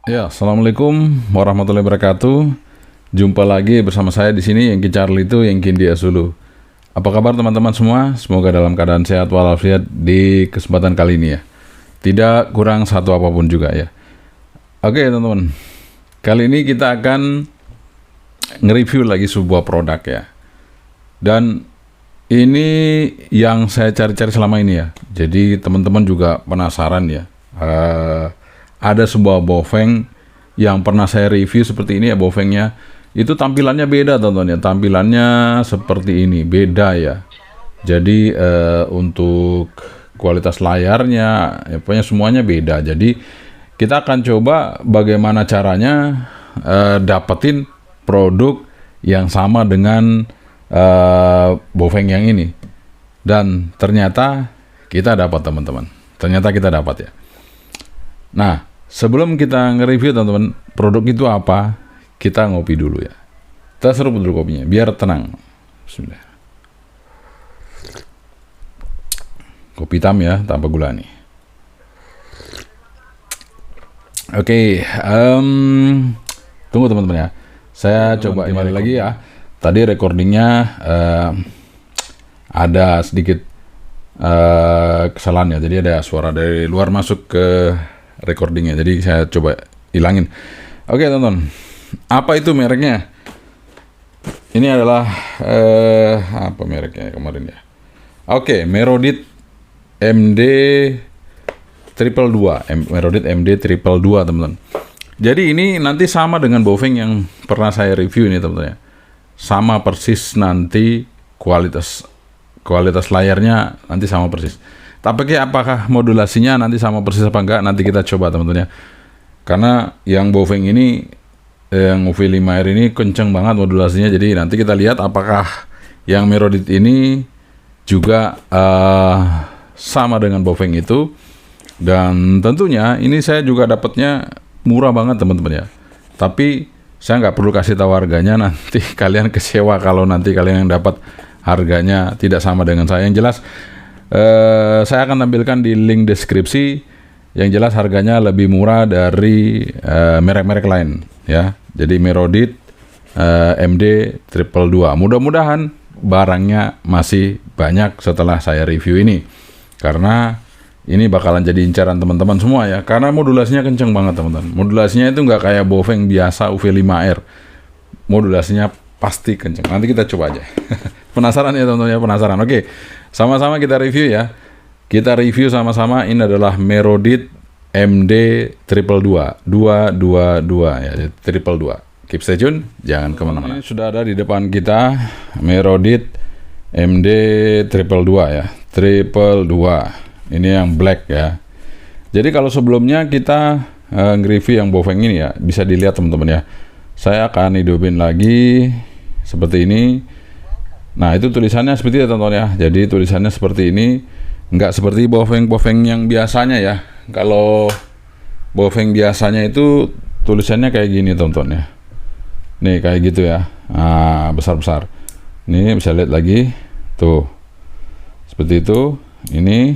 Ya, assalamualaikum warahmatullahi wabarakatuh. Jumpa lagi bersama saya di sini, Yengki Charlie itu Yengki India Sulu. Apa kabar teman-teman semua? Semoga dalam keadaan sehat walafiat di kesempatan kali ini ya. Tidak kurang satu apapun juga ya. Oke teman-teman, kali ini kita akan nge-review lagi sebuah produk ya. Dan ini yang saya cari-cari selama ini ya. Jadi teman-teman juga penasaran ya. Ada sebuah boveng yang pernah saya review seperti ini ya, bovengnya itu tampilannya beda teman-teman ya, tampilannya seperti ini, beda ya. Jadi untuk kualitas layarnya ya, pokoknya semuanya beda. Jadi kita akan coba bagaimana caranya dapetin produk yang sama dengan boveng yang ini. Dan ternyata kita dapat teman-teman, ternyata kita dapat ya. Nah, sebelum kita nge-review teman-teman, produk itu apa, kita ngopi dulu ya. Kita seruput dulu kopinya, biar tenang. Bismillah. Kopi hitam ya, tanpa gula nih. Oke, tunggu teman-teman ya. Saya coba kembali lagi ya. Tadi recordingnya ada sedikit kesalahan ya. Jadi ada suara dari luar masuk ke recordingnya, jadi saya coba hilangin. Oke teman-teman, apa itu mereknya? Ini adalah apa mereknya kemarin ya? Oke, Merodit MD triple 2, Merodit MD triple 2 teman-teman. Jadi ini nanti sama dengan boveng yang pernah saya review ini teman-teman ya. Sama persis nanti kualitas layarnya nanti sama persis. Tapi apakah modulasinya nanti sama persis apa enggak, nanti kita coba teman-teman ya. Karena yang boveng ini, yang UV5R ini kenceng banget modulasinya. Jadi nanti kita lihat apakah yang Merodit ini juga sama dengan boveng itu. Dan tentunya ini saya juga dapatnya murah banget teman-teman ya. Tapi saya nggak perlu kasih tahu harganya, nanti kalian kecewa kalau nanti kalian yang dapat harganya tidak sama dengan saya. Yang jelas saya akan tampilkan di link deskripsi. Yang jelas harganya lebih murah dari merek-merek lain ya. Jadi Merodit MD triple 2. Mudah-mudahan barangnya masih banyak setelah saya review ini, karena ini bakalan jadi incaran teman-teman semua ya. Karena modulasinya kenceng banget teman-teman. Modulasinya itu nggak kayak boveng biasa UV5R. Modulasinya pasti kenceng. Nanti kita coba aja. Penasaran ya teman-teman ya, penasaran. Oke, sama-sama kita review ya. Kita review sama-sama. Ini adalah Merodit MD triple 2 222 ya, triple 2. Keep stay tune, jangan kemana-mana. Ini sudah ada di depan kita Merodit MD triple 2 ya, triple 2. Ini yang black ya. Jadi kalau sebelumnya kita nge-review yang boveng ini ya, bisa dilihat teman-teman ya. Saya akan hidupin lagi seperti ini. Nah itu tulisannya seperti itu teman-teman ya. Jadi tulisannya seperti ini, nggak seperti boveng-boveng yang biasanya ya. Kalau boveng biasanya itu tulisannya kayak gini teman-teman ya. Nih kayak gitu ya. Nah, besar-besar. Ini bisa lihat lagi. Tuh. Seperti itu. Ini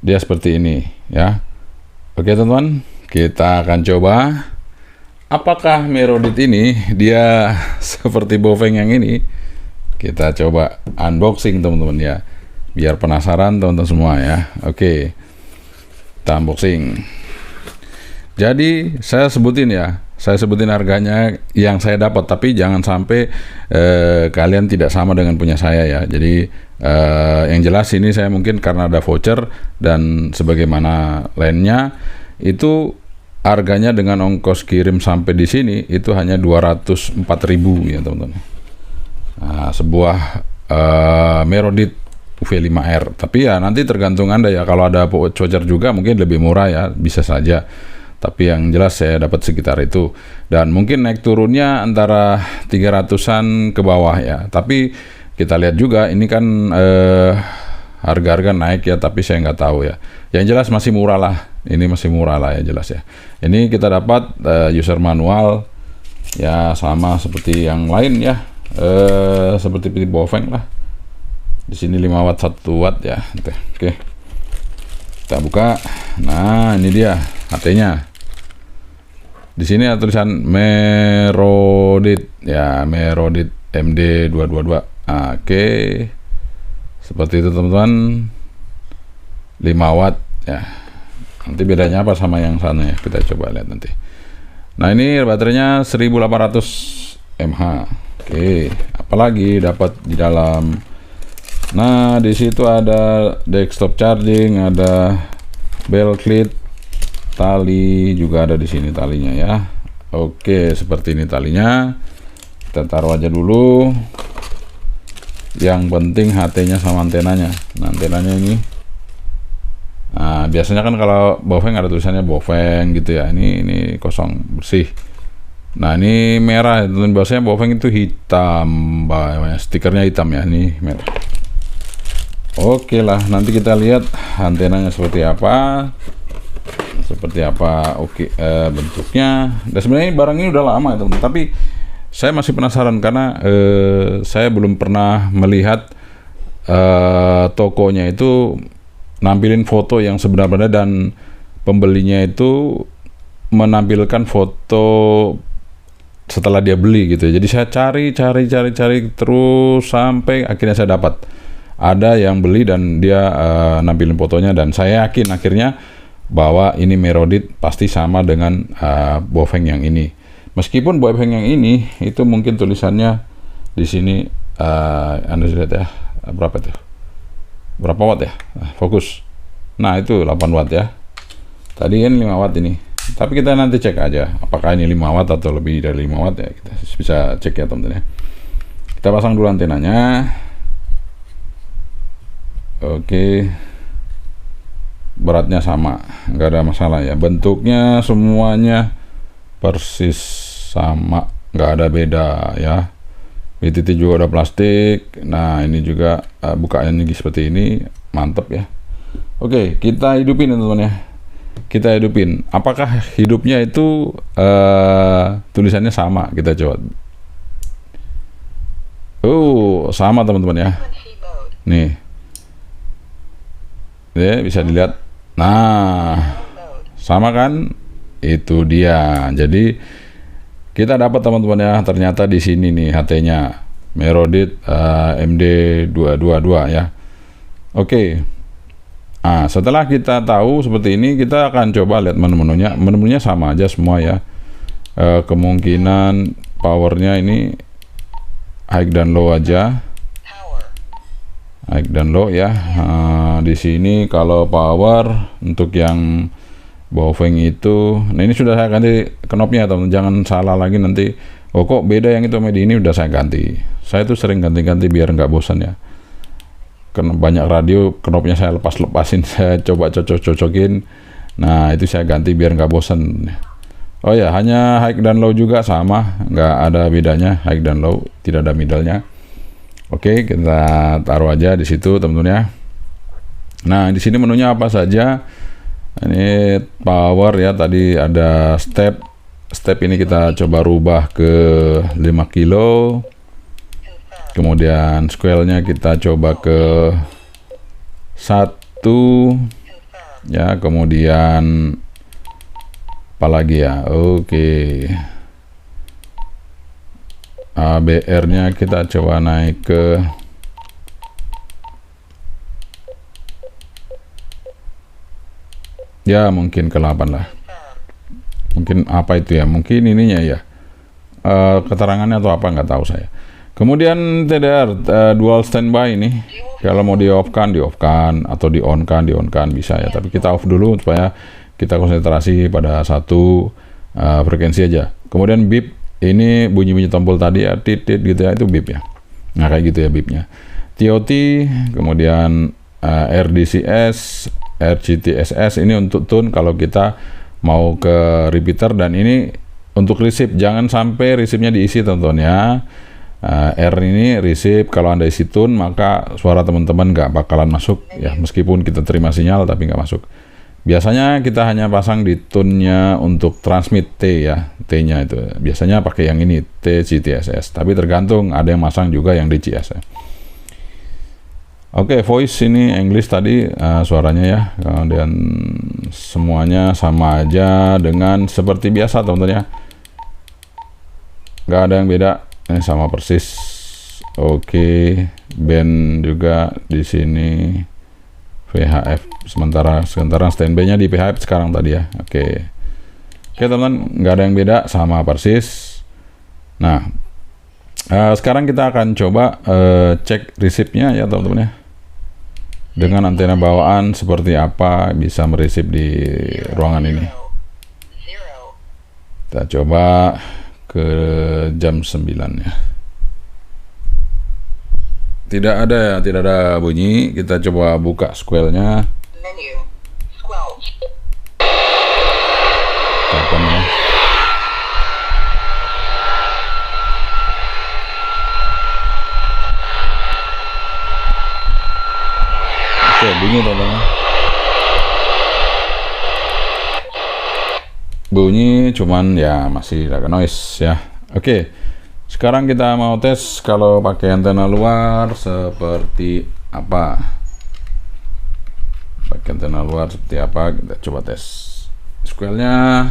dia seperti ini ya. Oke teman-teman, kita akan coba apakah Merodit ini dia seperti boveng yang ini. Kita coba unboxing teman-teman ya, biar penasaran teman-teman semua ya. Oke, kita unboxing. Jadi saya sebutin harganya yang saya dapat, tapi jangan sampai kalian tidak sama dengan punya saya ya. Jadi yang jelas ini saya mungkin karena ada voucher dan sebagaimana lainnya, itu harganya dengan ongkos kirim sampai di sini itu hanya 204.000 ya teman-teman. Nah, sebuah Merodit UV5R. Tapi ya nanti tergantung Anda ya. Kalau ada voucher juga mungkin lebih murah ya, bisa saja. Tapi yang jelas saya dapat sekitar itu. Dan mungkin naik turunnya antara 300-an ke bawah ya. Tapi kita lihat juga ini kan harga-harga naik ya, tapi saya nggak tahu ya. Yang jelas masih murah lah. Ini masih murah lah ya, jelas ya. Ini kita dapat user manual ya, sama seperti yang lain ya. Seperti boveng lah. Di sini 5 watt 1 watt ya. Oke. Kita buka. Nah, ini dia HT-nya. Di sini ada tulisan Merodit ya, Merodit MD222. Oke. Seperti itu teman-teman. 5 watt ya. Nanti bedanya apa sama yang sana ya, kita coba lihat nanti. Nah, ini baterainya 1800 mAh. Oke, apalagi dapat di dalam. Nah, di situ ada desktop charging, ada bell clip, tali juga ada di sini talinya ya. Oke, seperti ini talinya. Kita taruh aja dulu. Yang penting HT-nya sama antenanya. Nah, antenanya ini. Nah, biasanya kan kalau Baofeng ada tulisannya Baofeng gitu ya. Ini kosong, bersih. Nah, ini merah. Biasanya Baofeng itu hitam, stikernya hitam ya. Ini merah. Oke lah, nanti kita lihat antenanya seperti apa. Oke, bentuknya. Dan sebenarnya barang ini udah lama teman, tapi saya masih penasaran karena saya belum pernah melihat tokonya itu nampilin foto yang sebenarnya dan pembelinya itu menampilkan foto setelah dia beli gitu. Jadi saya cari terus sampai akhirnya saya dapat. Ada yang beli dan dia nampilin fotonya, dan saya yakin akhirnya bahwa ini Merodit pasti sama dengan Baofeng yang ini. Meskipun Baofeng yang ini itu mungkin tulisannya di sini Anda lihat ya, berapa tuh? Berapa watt ya? Fokus. Nah, itu 8 watt ya. Tadi kan 5 watt ini. Tapi kita nanti cek aja apakah ini 5 watt atau lebih dari 5 watt ya. Kita bisa cek ya teman-teman ya. Kita pasang dulu antenanya. Oke. Beratnya sama, nggak ada masalah ya. Bentuknya semuanya persis sama, nggak ada beda ya. BTT juga ada plastik. Nah, ini juga bukaannya seperti ini, mantep ya. Oke, kita hidupin teman-teman ya. Kita hidupin. Apakah hidupnya itu tulisannya sama? Kita coba. Oh, sama teman-teman ya. Nih, ya bisa dilihat. Nah, sama kan? Itu dia. Jadi kita dapat teman-teman ya, ternyata di sini nih HT-nya Merodit MD222 ya. Oke. Nah, setelah kita tahu seperti ini, kita akan coba lihat menu-menunya. Menu-menunya sama aja semua ya. Kemungkinan powernya ini high dan low aja. High dan low ya. Di sini kalau power untuk yang Baofeng itu, nah ini sudah saya ganti knopnya teman, jangan salah lagi nanti. Oh, kok beda yang itu sama ini, udah saya ganti. Saya tuh sering ganti-ganti biar nggak bosan ya. Karena banyak radio knopnya saya lepasin, saya coba cocok-cocokin. Nah, itu saya ganti biar nggak bosan. Oh ya, hanya high dan low juga sama, nggak ada bedanya high dan low, tidak ada middle-nya. Oke, kita taruh aja di situ teman-teman ya. Nah, di sini menunya apa saja? Ini power ya, tadi ada step ini kita coba rubah ke 5 kilo. Kemudian scale-nya kita coba ke 1 ya, kemudian apalagi ya. Oke. ABR-nya kita coba naik ke ya, mungkin ke 8 lah. Mungkin apa itu ya, mungkin ininya ya, keterangannya atau apa nggak tahu saya. Kemudian TDR dual standby ini, kalau mau di off kan atau di on kan bisa ya, tapi kita off dulu supaya kita konsentrasi pada satu frekuensi aja. Kemudian beep, ini bunyi tombol tadi ya, tit gitu ya, itu beep ya. Nah, kayak gitu ya beepnya. TOT, kemudian RDCS, RGTSS ini untuk tune kalau kita mau ke repeater, dan ini untuk receive, jangan sampai receive-nya diisi teman-teman ya. R ini receive, kalau Anda isi tune maka suara teman-teman nggak bakalan masuk ya, meskipun kita terima sinyal tapi nggak masuk. Biasanya kita hanya pasang di tune-nya untuk transmit T ya, T-nya itu biasanya pakai yang ini TGTSS, tapi tergantung, ada yang masang juga yang DCS ya. Oke, voice ini English tadi suaranya ya, kemudian semuanya sama aja dengan seperti biasa teman-teman ya, nggak ada yang beda, ini sama persis. Oke, band juga di sini VHF, sementara standby-nya di PHF sekarang tadi ya. Oke teman-teman, nggak ada yang beda, sama persis. Nah, sekarang kita akan coba cek resipnya ya teman-teman ya, dengan antena bawaan seperti apa bisa meresip di ruangan ini. Kita coba ke jam 9 ya. Tidak ada bunyi. Kita coba buka squelnya. Kapan ya? Oke, bunyi teman-teman. Bunyi cuman ya masih agak noise ya. Oke. Sekarang kita mau tes kalau pakai antena luar seperti apa. Pakai antena luar seperti apa, kita coba tes. Squelnya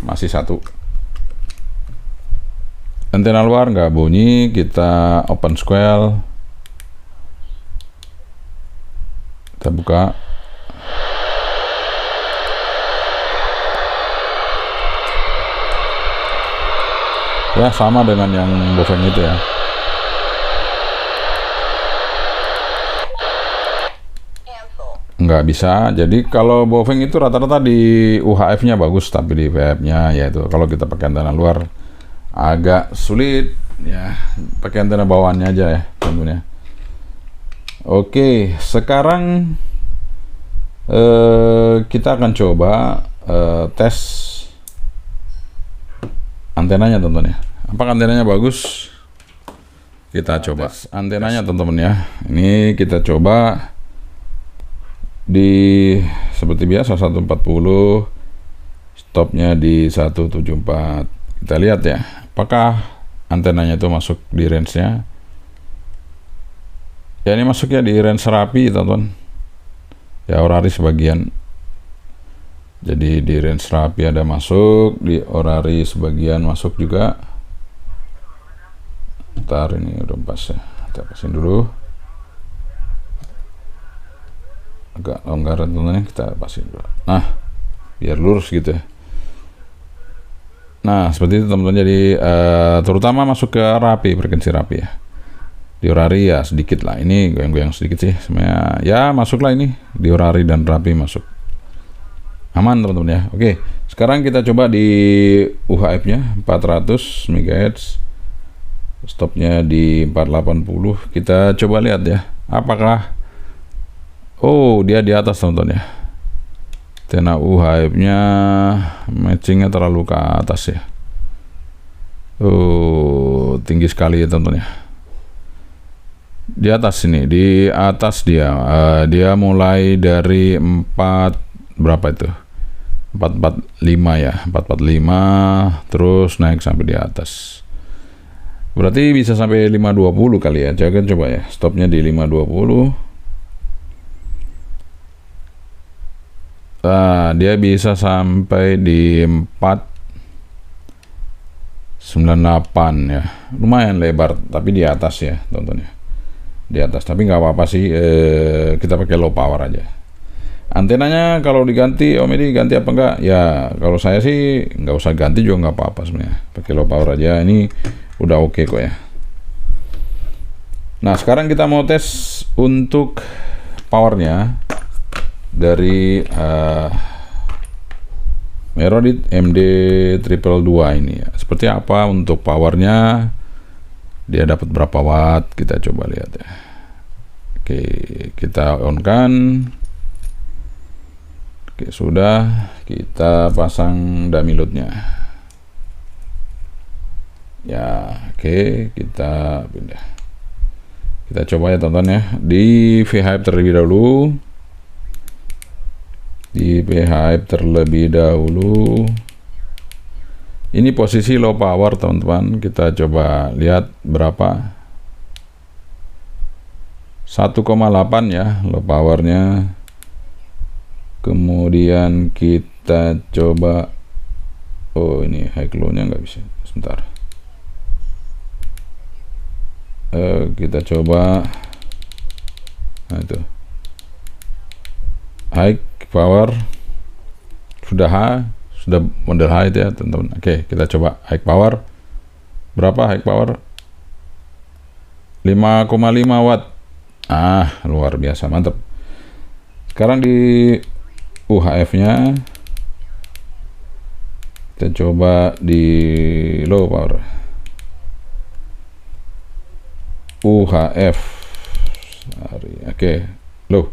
masih 1. Antena luar nggak bunyi, kita open squel. Kita buka. Ya, sama dengan yang Bofeng itu ya. Nggak bisa. Jadi kalau Bofeng itu rata-rata di UHF-nya bagus, tapi di VHF-nya yaitu kalau kita pakai antena luar agak sulit ya. Pakai antena bawaannya aja ya tentunya. Oke, sekarang kita akan coba tes antenanya teman-teman ya. Apakah antenanya bagus? Kita coba antenanya teman-teman ya. Ini kita coba di seperti biasa 140, stopnya di 174. Kita lihat ya, apakah antenanya itu masuk di range-nya. Ya, ini masuknya di range rapi teman-teman ya, orari sebagian. Jadi di range rapi ada masuk, di orari sebagian masuk juga. Ntar ini udah pas ya, kita pasin dulu. Agak longgaran teman-teman, kita pasin dulu. Nah, biar lurus gitu ya. Nah, seperti itu teman-teman. Jadi terutama masuk ke rapi, frekuensi rapi ya. Di orari ya sedikit lah, ini goyang-goyang sedikit sih sebenarnya ya, masuklah ini di orari dan rapi masuk. Aman teman-teman ya. Oke, sekarang kita coba di UHF-nya 400 MHz, stopnya di 480. Kita coba lihat ya, apakah dia di atas teman-teman ya. Antena UHF-nya matchingnya terlalu ke atas ya. Tinggi sekali ya teman-teman ya. Di atas ini, di atas dia mulai dari 4 berapa itu, 445 ya, 445 terus naik sampai di atas, berarti bisa sampai 520 kali ya. Jangan coba ya, stopnya di 520. Nah, dia bisa sampai di 498 ya, lumayan lebar, tapi di atas ya tontonnya, di atas. Tapi nggak apa-apa sih, kita pakai low power aja. Antenanya kalau diganti, Om Edi ganti apa enggak? Ya kalau saya sih nggak usah ganti juga nggak apa-apa sebenarnya, pakai low power aja. Ini udah oke kok ya. Nah, sekarang kita mau tes untuk powernya dari Merodit MD222 ini ya. Seperti apa untuk powernya, dia dapat berapa watt, kita coba lihat ya. Oke, kita on kan. Oke, sudah, kita pasang dummy load-nya. Ya, oke, kita pindah. Kita coba ya teman-teman ya, di VHF terlebih dahulu. Di VHF terlebih dahulu. Ini posisi low power teman-teman, kita coba lihat berapa. 1,8 ya low powernya. Kemudian kita coba, oh ini high low-nya nggak bisa, sebentar. Kita coba, nah itu high power sudah model high itu ya teman-teman. Oke, kita coba high power. Berapa high power? 5,5 watt. Luar biasa, mantap. Sekarang di UHF nya kita coba di low power. UHF. Oke, low.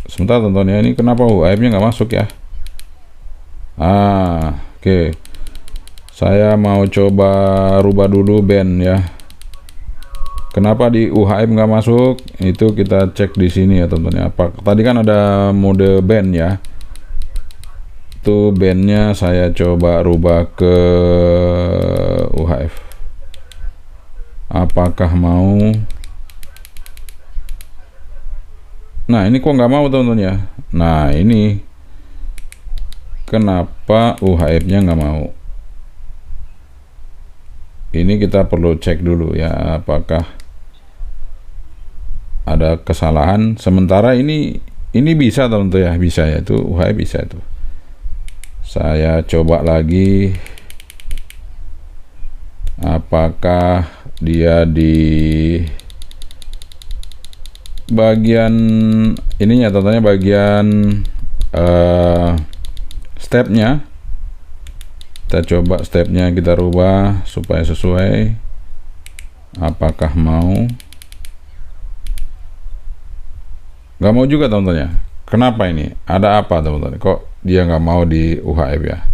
Sebentar teman-teman ya, ini kenapa UHF nya nggak masuk ya? Oke. Saya mau coba rubah dulu band ya. Kenapa di UHF nggak masuk? Itu kita cek di sini ya teman-teman ya. Tadi kan ada mode band ya. Itu bandnya saya coba rubah ke UHF. Apakah mau? Nah ini kok nggak mau teman-teman ya. Nah ini kenapa UHF nya nggak mau? Ini kita perlu cek dulu ya, apakah ada kesalahan. Sementara ini bisa teman-teman ya, bisa ya, itu UHF bisa itu. Saya coba lagi, apakah dia di bagian ininya teman-teman, bagian stepnya. Kita coba stepnya kita rubah supaya sesuai. Apakah mau? Nggak mau juga teman-teman ya. Kenapa ini? Ada apa teman-teman? Kok dia nggak mau di UHF ya?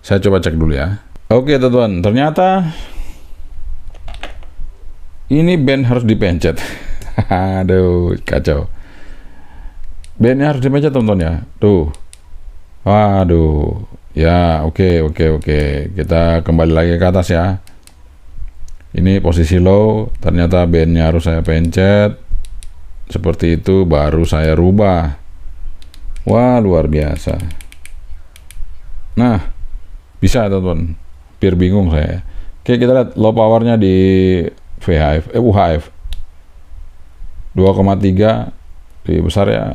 Saya coba cek dulu ya. Oke teman-teman, ternyata ini band harus dipencet. Aduh, kacau. Bandnya harus dipencet teman-teman ya. Tuh. Waduh. Ya, oke. Kita kembali lagi ke atas ya. Ini posisi low, ternyata bandnya harus saya pencet. Seperti itu, baru saya rubah. Wah, luar biasa. Nah, bisa teman-teman. Biar bingung saya. Oke, kita lihat low powernya di UHF. 2,3 lebih besar ya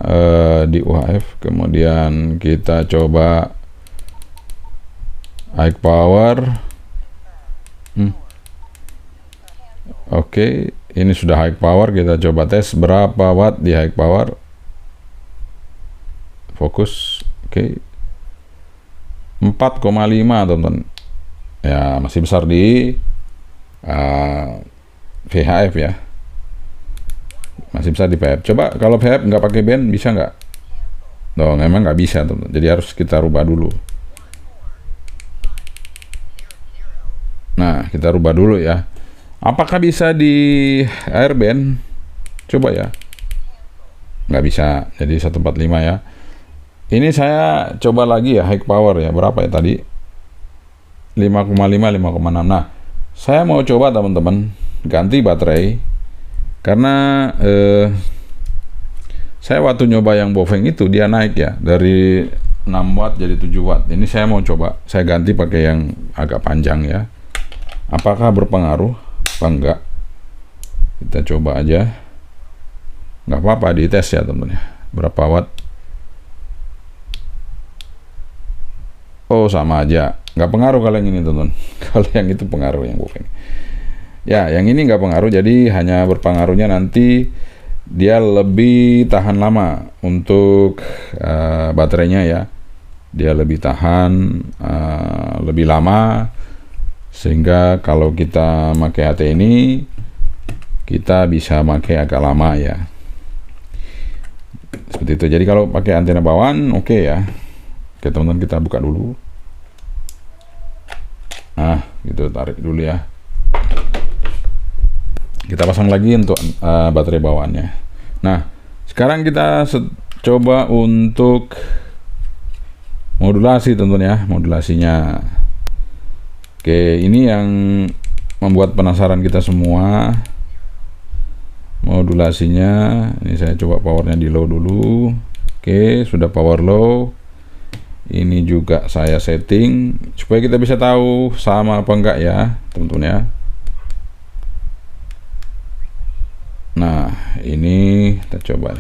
di UHF. Kemudian kita coba high power. Oke, ini sudah high power. Kita coba tes berapa watt di high power. Fokus. Oke, 4,5 teman-teman. Ya, masih besar di VHF ya. Masih besar di VHF. Coba kalau VHF nggak pakai band bisa nggak? Memang nggak bisa teman-teman. Jadi harus kita rubah dulu. Nah, kita rubah dulu ya. Apakah bisa di airband? Coba ya. Nggak bisa. Jadi 145 ya. Ini saya coba lagi ya high power ya. Berapa ya tadi? 5,5, 5,6. Nah, saya mau coba teman-teman ganti baterai. Karena saya waktu nyoba yang Bofeng itu dia naik ya. Dari 6 watt jadi 7 watt. Ini saya mau coba. Saya ganti pakai yang agak panjang ya. Apakah berpengaruh? Apa enggak? Kita coba aja. Nggak apa-apa, dites ya teman-teman. Berapa watt? Oh, sama aja. Nggak pengaruh kalau yang ini teman-teman. Kalau yang itu pengaruh yang Bofeng. Ya, yang ini nggak pengaruh. Jadi hanya berpengaruhnya nanti dia lebih tahan lama untuk baterainya ya. Dia lebih tahan lebih lama. Sehingga kalau kita pakai HT ini kita bisa pakai agak lama ya, seperti itu. Jadi kalau pakai antena bawaan oke ya. Oke teman-teman, kita buka dulu. Nah gitu, tarik dulu ya. Kita pasang lagi untuk baterai bawaannya. Nah sekarang kita coba untuk modulasi teman-teman ya, modulasinya. Oke, ini yang membuat penasaran kita semua. modulasinya. Ini saya coba powernya di low dulu. Oke, sudah power low. Ini juga saya setting supaya kita bisa tahu sama apa enggak ya teman-teman ya. Nah, ini kita coba.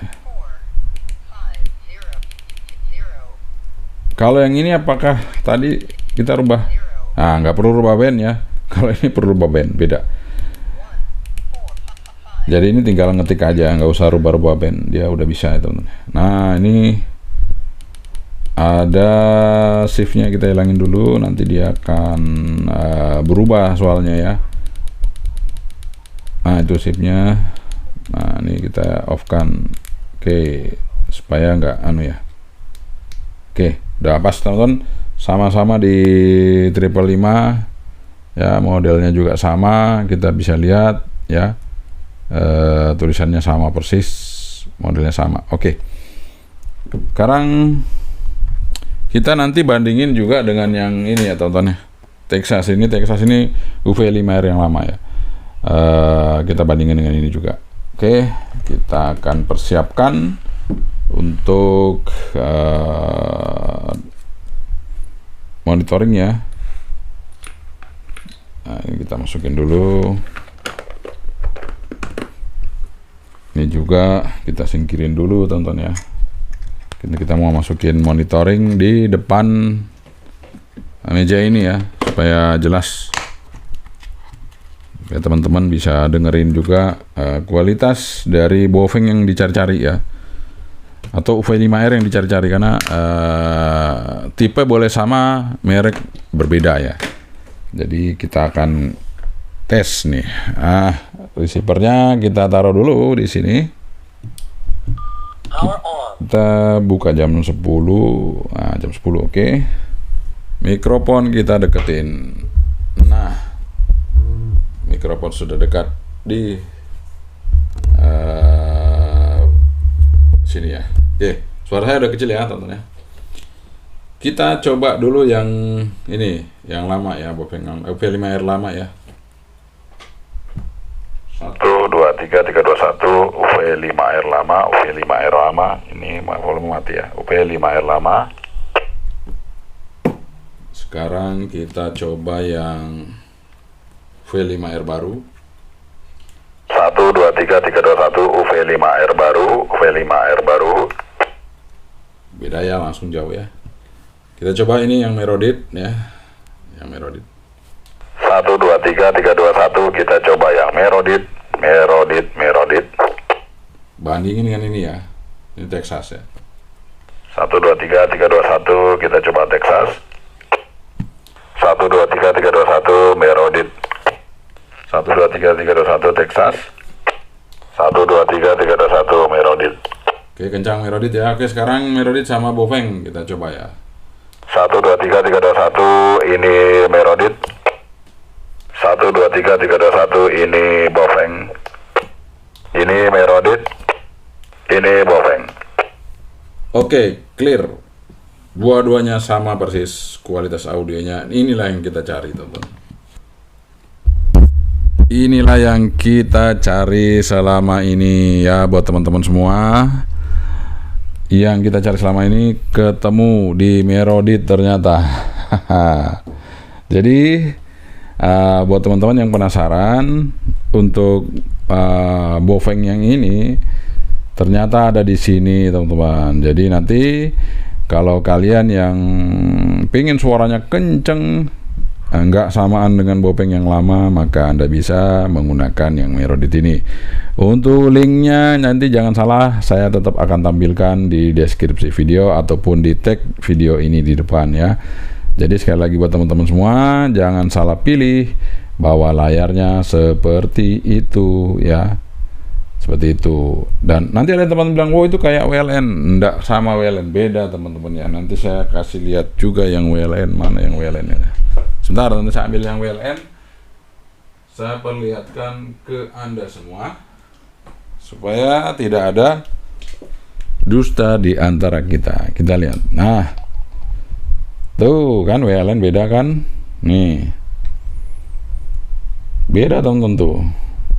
Kalau yang ini apakah tadi kita rubah? Nah, nggak perlu rubah band ya. Kalau ini perlu rubah band, beda. Jadi ini tinggal ngetik aja, nggak usah rubah-rubah band, dia udah bisa ya teman-teman. Nah, ini ada shiftnya, kita hilangin dulu, nanti dia akan berubah soalnya ya. Nah, itu shiftnya. Nah, ini kita off kan. Oke, supaya nggak anu ya. Oke, udah pas teman-teman. Sama-sama di 555 ya, modelnya juga sama, kita bisa lihat ya. Tulisannya sama persis, modelnya sama. Oke, sekarang kita nanti bandingin juga dengan yang ini ya teman-teman ya. Texas ini UV5R yang lama ya. Kita bandingin dengan ini juga. Oke, kita akan persiapkan untuk monitoring ya. Nah, ini kita masukin dulu. Ini juga kita singkirin dulu teman-teman ya. Kita mau masukin monitoring di depan meja ini ya, supaya jelas ya, teman-teman bisa dengerin juga kualitas dari Baofeng yang dicari-cari ya, atau UV5R yang dicari-cari, karena tipe boleh sama, merek berbeda ya. Jadi kita akan tes nih. Receivernya kita taruh dulu di sini. Kita buka jam 10. Nah, jam 10 oke. Mikrofon kita deketin. Nah, mikrofon sudah dekat di sini ya. Oke, suara saya udah kecil ya teman-teman ya. Kita coba dulu yang ini, yang lama ya, Baofeng UV5R lama ya. 1 2 3 3 2 1 UV5R lama, UV5R lama. Ini volume mati ya. UV5R lama. Sekarang kita coba yang UV5R baru. 1 2 3 3 2 1 UV5R baru, UV5R baru. Beda ya, langsung jauh ya. Kita coba ini yang Merodit ya. Yang Merodit. 1 2 3 3 2 1 kita coba yang Merodit. Bandingin dengan ini ya. Ini Texas ya. 1 2 3 3 2 1 kita coba Texas. 1 2 3 3 2 1 Merodit. 1 2 3 3 2 1 Texas. 1 2 3 3 2 1 Merodit. Oke, kencang Merodit ya. Oke, sekarang Merodit sama Baofeng kita coba ya. 1 2 3 3 2 1 ini Merodit. 1 2 3 3 2 1 ini Baofeng. Ini Merodit. Ini Baofeng. Oke, clear. Dua-duanya sama persis kualitas audionya. Inilah yang kita cari, teman-teman. Inilah yang kita cari selama ini ya, buat teman-teman semua. Yang kita cari selama ini ketemu di Merodit ternyata. Jadi buat teman-teman yang penasaran untuk Baofeng yang ini, ternyata ada di sini teman-teman. Jadi nanti kalau kalian yang pengen suaranya kenceng, nggak samaan dengan Baofeng yang lama, maka Anda bisa menggunakan yang Merodit ini. Untuk linknya nanti jangan salah, saya tetap akan tampilkan di deskripsi video ataupun di tag video ini di depan ya. Jadi sekali lagi buat teman-teman semua, jangan salah pilih, bawa layarnya seperti itu ya, seperti itu. Dan nanti ada teman-teman bilang, wow itu kayak WLN. Enggak, sama WLN, beda teman-teman ya. Nanti saya kasih lihat juga yang WLN, mana yang WLN ya. Sebentar, nanti saya ambil yang WLN, saya perlihatkan ke Anda semua supaya tidak ada dusta di antara kita. Kita lihat. Nah, tuh kan WLN beda kan? Nih. Beda teman-teman tuh.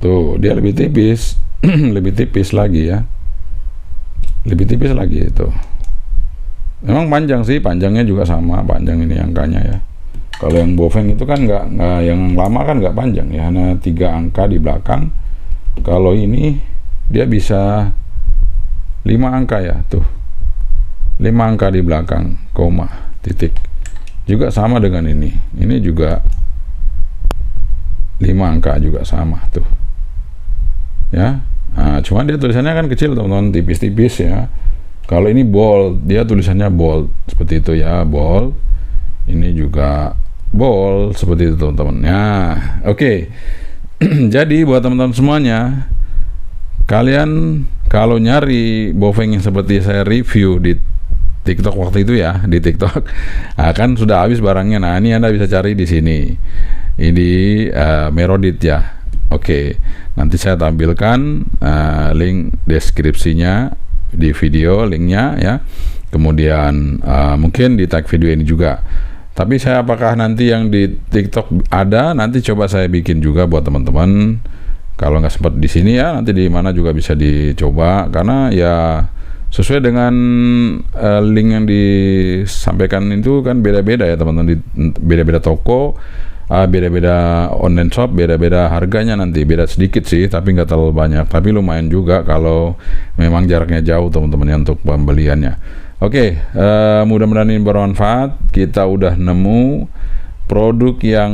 Tuh, dia lebih tipis. Lebih tipis lagi ya. Lebih tipis lagi itu. Memang panjang sih, panjangnya juga sama, panjang ini angkanya ya. Kalau yang Bofeng itu kan nggak yang lama kan nggak panjang ya, hanya 3 angka di belakang. Kalau ini dia bisa 5 angka ya, tuh 5 angka di belakang, koma, titik. Juga sama dengan ini juga 5 angka juga sama tuh ya. Nah, cuman dia tulisannya kan kecil teman-teman, tipis-tipis ya. Kalau ini bold, dia tulisannya bold seperti itu ya, bold. Ini juga bold seperti itu teman-teman. Nah, oke. Jadi buat teman-teman semuanya, kalian kalau nyari Bofeng yang seperti saya review di TikTok waktu itu ya, di TikTok, kan sudah habis barangnya. Nah, ini Anda bisa cari di sini. Ini Merodit ya. Oke, nanti saya tampilkan link deskripsinya di video, linknya ya. Kemudian mungkin di tag video ini juga. Tapi saya apakah nanti yang di TikTok ada, nanti coba saya bikin juga buat teman-teman. Kalau nggak sempat di sini ya, nanti di mana juga bisa dicoba, karena ya sesuai dengan link yang disampaikan itu kan beda-beda ya teman-teman, beda-beda toko, beda-beda online shop, beda-beda harganya, nanti beda sedikit sih, tapi nggak terlalu banyak, tapi lumayan juga kalau memang jaraknya jauh teman-teman ya untuk pembeliannya. Oke, mudah-mudahan ini bermanfaat. Kita udah nemu produk yang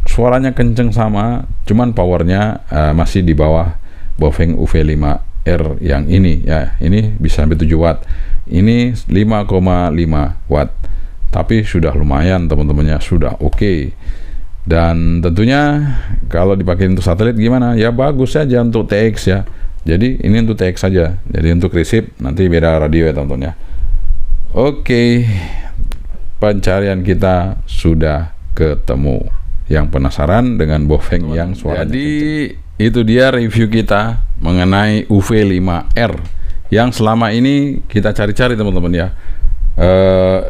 suaranya kenceng sama, cuman powernya masih di bawah Bofeng UV5R yang ini ya. Ini bisa sampai 7 watt, ini 5,5 watt, tapi sudah lumayan teman-temannya, sudah oke. Dan tentunya kalau dipakai untuk satelit gimana ya, bagus saja untuk TX ya. Jadi ini untuk TX saja, jadi untuk receive nanti beda radio ya teman-teman ya. Oke, pencarian kita sudah ketemu. Yang penasaran dengan Bofeng yang suaranya kenceng. Itu dia review kita mengenai UV5R yang selama ini kita cari-cari teman-teman ya.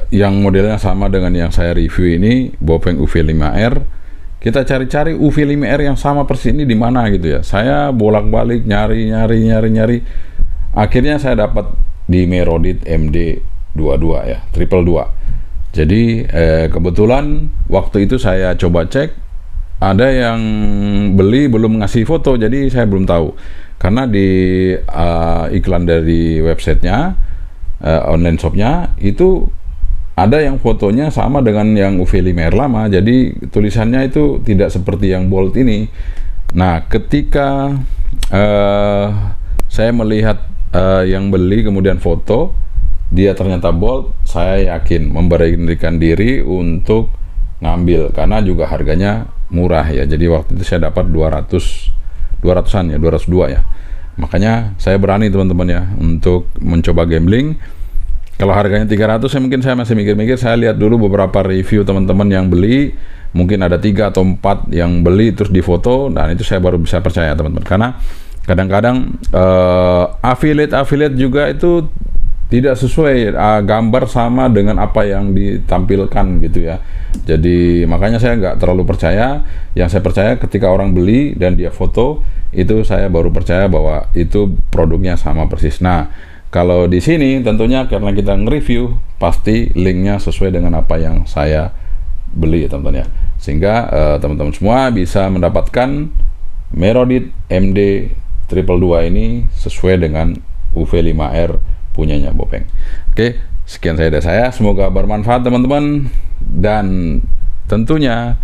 Yang modelnya sama dengan yang saya review ini, Bofeng UV5R. Kita cari-cari UV5R yang sama persis ini di mana gitu ya. Saya bolak-balik nyari. Akhirnya saya dapat di Merodit MD22 ya, 222. Jadi kebetulan waktu itu saya coba cek, ada yang beli belum ngasih foto, jadi saya belum tahu. Karena di iklan dari websitenya, online shopnya itu ada yang fotonya sama dengan yang UV5R lama, jadi tulisannya itu tidak seperti yang bold ini. Nah, ketika saya melihat yang beli kemudian foto, dia ternyata bold, saya yakin memberanikan diri untuk ngambil, karena juga harganya murah ya. Jadi waktu itu saya dapat 200-an ya, 202 ya. Makanya saya berani teman-teman ya untuk mencoba gambling. Kalau harganya 300 ya mungkin saya masih mikir-mikir, saya lihat dulu beberapa review teman-teman yang beli, mungkin ada 3 atau 4 yang beli terus difoto, dan itu saya baru bisa percaya teman-teman. Karena kadang-kadang affiliate juga itu tidak sesuai gambar sama dengan apa yang ditampilkan gitu ya. Jadi makanya saya nggak terlalu percaya. Yang saya percaya ketika orang beli dan dia foto, itu saya baru percaya bahwa itu produknya sama persis. Nah, kalau di sini tentunya karena kita nge-review, pasti linknya sesuai dengan apa yang saya beli ya teman-teman ya. Sehingga teman-teman semua bisa mendapatkan Merodit MD222 ini sesuai dengan UV5R punyanya Bofeng. Oke, sekian dari saya. Semoga bermanfaat teman-teman. Dan tentunya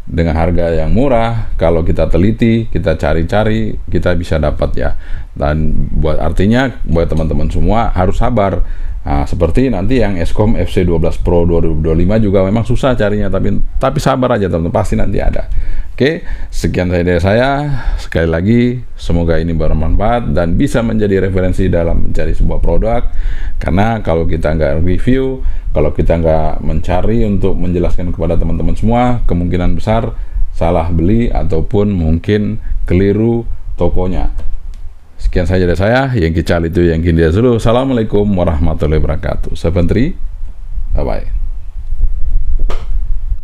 dengan harga yang murah, kalau kita teliti, kita cari-cari, kita bisa dapat ya. Dan artinya buat teman-teman semua harus sabar. Nah, seperti nanti yang Escom FC12 Pro 2025 juga memang susah carinya, tapi sabar aja teman-teman, pasti nanti ada. Oke, sekian dari saya. Sekali lagi, semoga ini bermanfaat dan bisa menjadi referensi dalam mencari sebuah produk. Karena kalau kita nggak review, kalau kita nggak mencari untuk menjelaskan kepada teman-teman semua, kemungkinan besar salah beli ataupun mungkin keliru tokonya. Sekian saja dari saya, yang kical itu yang kini dulu. Assalamualaikum warahmatullahi wabarakatuh. 73, bye-bye.